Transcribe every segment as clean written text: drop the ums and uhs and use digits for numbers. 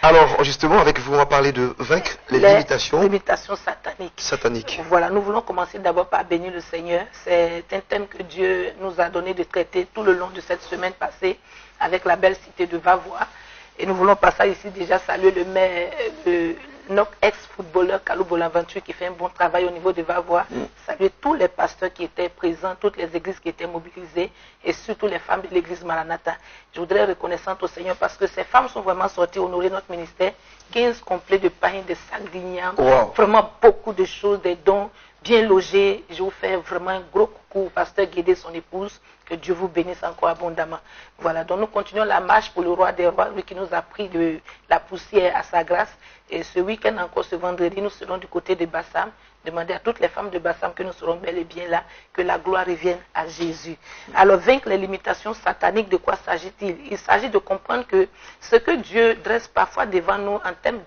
Alors, justement, avec vous, on va parler de vaincre les limitations sataniques. Voilà, nous voulons commencer d'abord par bénir le Seigneur. C'est un thème que Dieu nous a donné de traiter tout le long de cette semaine passée avec la belle cité de Vavois. Et nous voulons passer ici déjà saluer le maire, notre ex-footballeur Kalou Bonaventure qui fait un bon travail au niveau de Vavois. Saluer tous les pasteurs qui étaient présents, toutes les églises qui étaient mobilisées et surtout les femmes de l'église Maranatha. Je voudrais reconnaissante au Seigneur parce que ces femmes sont vraiment sorties honorer notre ministère. 15 complets de pain, de sacs d'igname, vraiment beaucoup de choses, des dons, bien logés. Je vous fais vraiment un gros coucou au pasteur Guédé, son épouse. Que Dieu vous bénisse encore abondamment. Voilà, donc nous continuons la marche pour le roi des rois, lui qui nous a pris de la poussière à sa grâce. Et ce week-end encore, ce vendredi, nous serons du côté de Bassam. Demandez à toutes les femmes de Bassam que nous serons bel et bien là, que la gloire revienne à Jésus. Alors, vaincre les limitations sataniques, de quoi s'agit-il? Il s'agit de comprendre que ce que Dieu dresse parfois devant nous en termes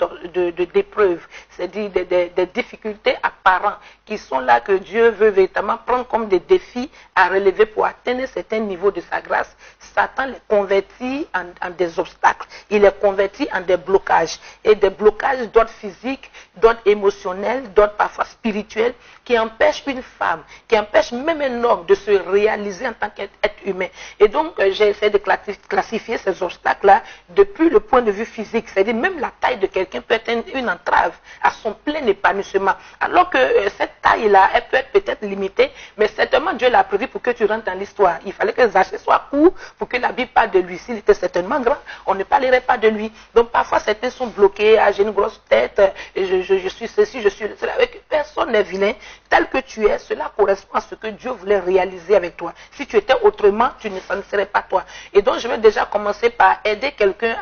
d'épreuves, c'est-à-dire des difficultés apparentes qui sont là que Dieu veut véritablement prendre comme des défis à relever pour atteindre certains niveaux de sa grâce, Satan les convertit en des obstacles. Il les convertit en des blocages. Et des blocages d'ordre physique, d'ordre émotionnel, d'ordre parfois spirituel, qui empêchent une femme, qui empêchent même un homme de se réaliser en tant qu'être humain. Et donc, j'ai essayé de classifier ces obstacles-là depuis le point de vue physique. C'est-à-dire, même la taille de quelqu'un peut être une entrave à son plein épanouissement. Alors que cette taille-là, elle peut être peut-être limitée, mais certainement Dieu l'a prévu pour que tu rentres dans l'histoire. Il fallait que Zachée soit court pour que la Bible parle de lui. S'il était certainement grand, on ne parlerait pas de lui. Donc parfois certains sont bloqués, j'ai une grosse tête, je suis ceci, je suis cela. Avec personne n'est vilain. Tel que tu es, cela correspond à ce que Dieu voulait réaliser avec toi. Si tu étais autrement, ça ne serait pas toi. Et donc je vais déjà commencer par aider quelqu'un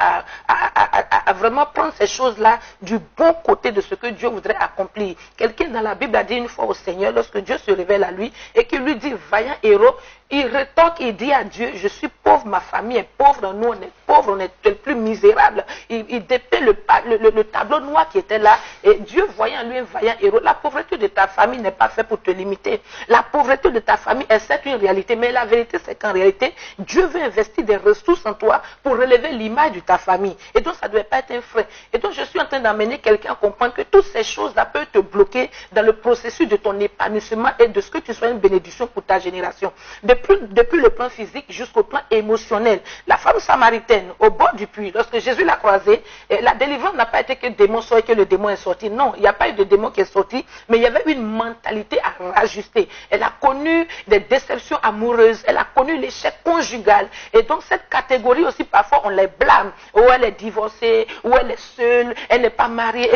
à vraiment prendre ces choses-là du bon côté de ce que Dieu voudrait accomplir. Quelqu'un dans la Bible a dit une fois au Seigneur, lorsque Dieu se révèle à lui et qu'il lui dit, vaillant héros, il rétorque, il dit à Dieu, je suis pauvre, ma famille est pauvre, nous on est pauvres, on est le plus misérable. Il dépeint le tableau noir qui était là. Et Dieu voyant en lui un vaillant héros. La pauvreté de ta famille n'est pas faite pour te limiter. La pauvreté de ta famille est certes une réalité, mais la vérité c'est qu'en réalité, Dieu veut investir des ressources en toi pour relever l'image de ta famille. Et donc ça ne doit pas être un frein. Et donc je suis en train d'amener quelqu'un à comprendre que toutes ces choses-là peuvent te bloquer dans le processus de ton épanouissement et de ce que tu sois une bénédiction pour ta génération. Depuis le plan physique jusqu'au plan émotionnel. La femme samaritaine, au bord du puits, lorsque Jésus l'a croisée, la délivrance n'a pas été que le démon soit et que le démon est sorti. Non, il n'y a pas eu de démon qui est sorti, mais il y avait une mentalité à rajuster. Elle a connu des déceptions amoureuses, elle a connu l'échec conjugal. Et donc cette catégorie aussi, parfois, on les blâme. Ou elle est divorcée, ou elle est seule, elle n'est pas mariée.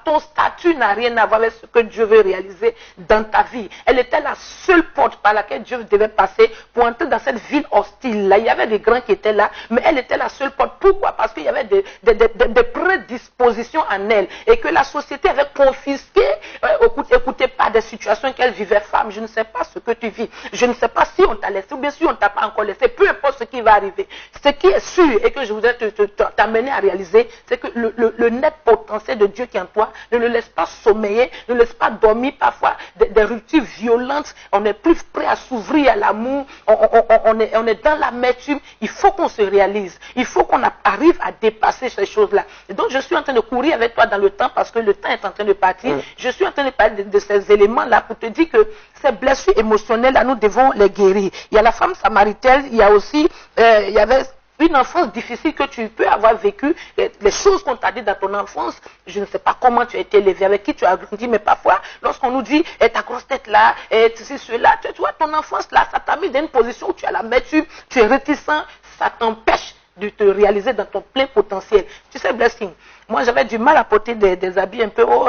Ton statut n'a rien à voir avec ce que Dieu veut réaliser dans ta vie. Elle était la seule porte par laquelle Dieu devait passer pour entrer dans cette ville hostile. Là, il y avait des grands qui étaient là, mais elle était la seule porte. Pourquoi? Parce qu'il y avait des prédispositions en elle et que la société avait confisqué. Écoutez pas des situations qu'elle vivait. Femme, je ne sais pas ce que tu vis. Je ne sais pas si on t'a laissé ou bien si on ne t'a pas encore laissé. Peu importe ce qui va arriver. Ce qui est sûr et que je voudrais t'amener à réaliser, c'est que le net potentiel de Dieu qui est en toi ne le laisse pas sommeiller, ne le laisse pas dormir parfois des ruptures violentes. On n'est plus prêt à s'ouvrir à l'amour. On est dans l'amertume. Il faut qu'on se réalise. Il faut qu'on arrive à dépasser ces choses-là. Et donc, je suis en train de courir avec toi dans le temps parce que le temps est en train de partir. Je suis en train de parler de ces éléments-là pour te dire que ces blessures émotionnelles-là, nous devons les guérir. Il y a la femme samaritaine, il y a aussi, il y avait une enfance difficile que tu peux avoir vécu, les choses qu'on t'a dit dans ton enfance, je ne sais pas comment tu as été élevé, avec qui tu as grandi, mais parfois, lorsqu'on nous dit, ta grosse tête là, ceci, cela, tu vois, ton enfance là, ça t'a mis dans une position où tu as l'amertume, tu es réticent, ça t'empêche de te réaliser dans ton plein potentiel. Tu sais, Blessing, moi j'avais du mal à porter des habits un peu hauts,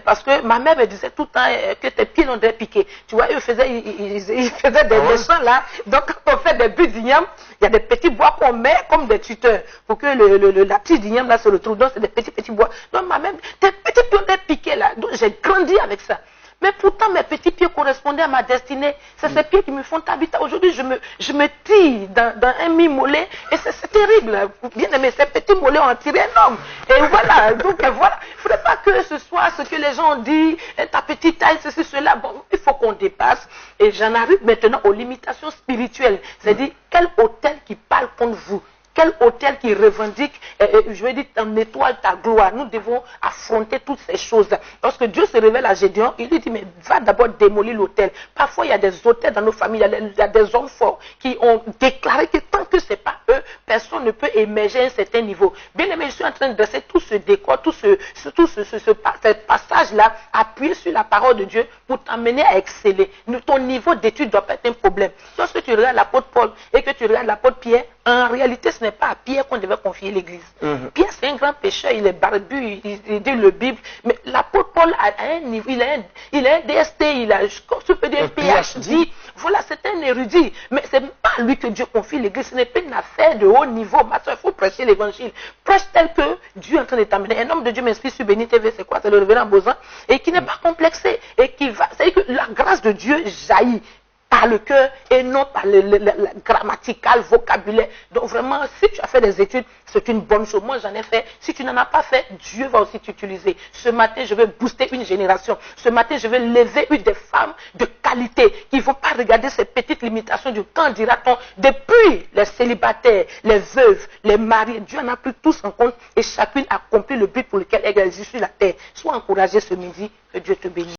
parce que ma mère me disait tout le temps que tes pieds n'ont pas piqué. Tu vois, ils faisaient des leçons là, donc quand on fait des buts d'igname, il y a des petits bois qu'on met comme des tuteurs, pour que la tige d'igname là se retrouve. Donc c'est des petits bois. Donc ma mère, tes petits pieds ont été piqués là, donc j'ai grandi avec ça. Mais pourtant, mes petits pieds correspondaient à ma destinée. C'est ces pieds qui me font habitat. Aujourd'hui, je me tire dans un mi-mollet et c'est terrible. Bien aimé, ces petits mollets ont tiré un homme. Et voilà. Donc voilà. Il ne faudrait pas que ce soit ce que les gens disent, ta petite taille, ceci, cela. Bon, il faut qu'on dépasse. Et j'en arrive maintenant aux limitations spirituelles. C'est-à-dire, quel autel qui parle contre vous? quel autel qui revendique, je vais dire, ton étoile, ta gloire. Nous devons affronter toutes ces choses. Lorsque Dieu se révèle à Gédéon, il lui dit, mais va d'abord démolir l'autel. Parfois, il y a des autels dans nos familles, il y a des hommes forts qui ont déclaré que tant que ce n'est pas eux, personne ne peut émerger à un certain niveau. Bien aimé, je suis en train de dresser tout ce décor, tout ce passage-là, appuyé sur la parole de Dieu pour t'amener à exceller. Ton niveau d'étude doit pas être un problème. Lorsque tu regardes l'apôtre Paul et que tu regardes l'apôtre Pierre, en réalité, ce n'est pas à Pierre qu'on devait confier l'église. Pierre, c'est un grand pécheur, il est barbu, il dit le Bible, mais l'apôtre Paul a un niveau, il a un DST, il a, je peux dire, un PhD. Voilà, c'est un érudit, mais ce n'est pas à lui que Dieu confie l'église, ce n'est pas une affaire de haut niveau. Ma soeur, il faut prêcher l'évangile. Prêche tel que Dieu est en train de t'amener. Un homme de Dieu m'inspire sur Béni TV, c'est quoi? C'est le révérend Bozan, et qui n'est pas complexé, et qui va, c'est-à-dire que la grâce de Dieu jaillit par le cœur et non par le grammatical, vocabulaire. Donc vraiment, si tu as fait des études, c'est une bonne chose. Moi, j'en ai fait. Si tu n'en as pas fait, Dieu va aussi t'utiliser. Ce matin, je vais booster une génération. Ce matin, je vais lever des femmes de qualité qui ne vont pas regarder ces petites limitations du quand dira-t-on. Depuis les célibataires, les veuves, les mariés, Dieu en a pris tous en compte et chacune a accompli le but pour lequel elle existe sur la terre. Sois encouragé ce midi. Que Dieu te bénisse.